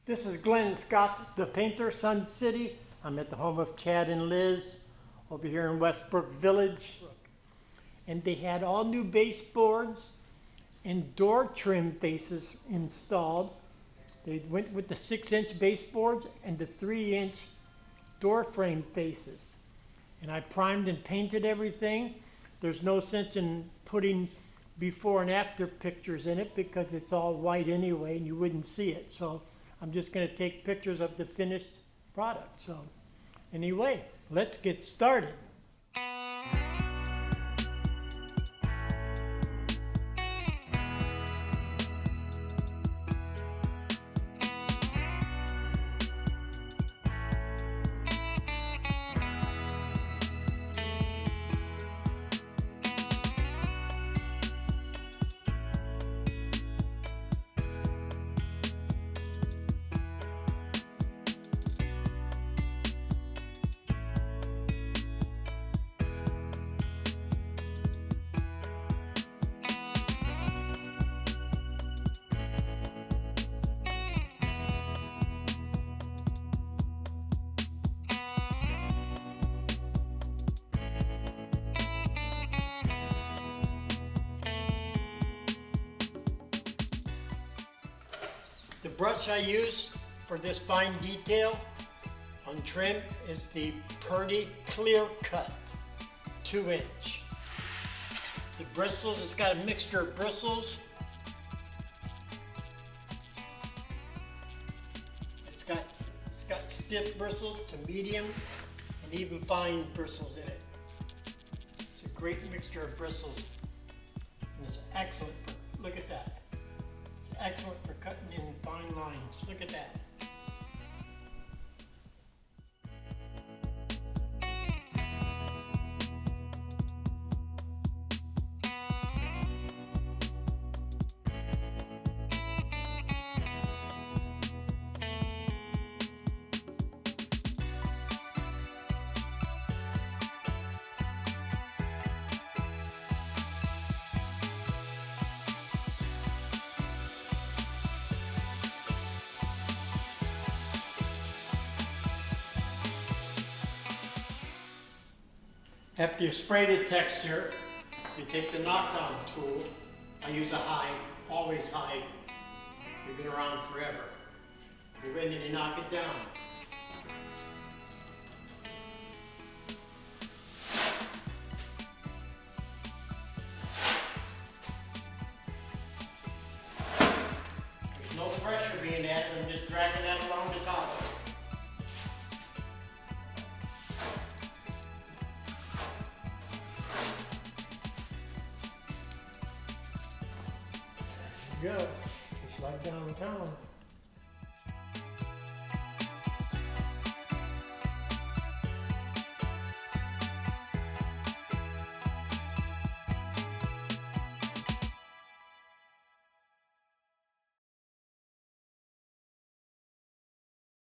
This is Glenn Scott, the painter, Sun City. I'm at the home of Chad and Liz over here in Westbrook Village. And they had all new baseboards and door trim faces installed. They went with the 6-inch baseboards and the 3-inch door frame faces. And I primed and painted everything. There's no sense in putting before and after pictures in it because it's all white anyway and you wouldn't see it. So I'm just going to take pictures of the finished product. So anyway, let's get started. The brush I use for this fine detail on trim is the Purdy Clear Cut 2-inch. The bristles, it's got a mixture of bristles. It's got stiff bristles to medium and even fine bristles in it. It's a great mixture of bristles and it's excellent for, look at that. It's excellent for cutting in fine lines. Look at that. After you spray the texture, you take the knockdown tool. I use a high, always high. They've been around forever. And then you knock it down. There's no pressure being added, I'm just dragging that along the top. Go, just like downtown.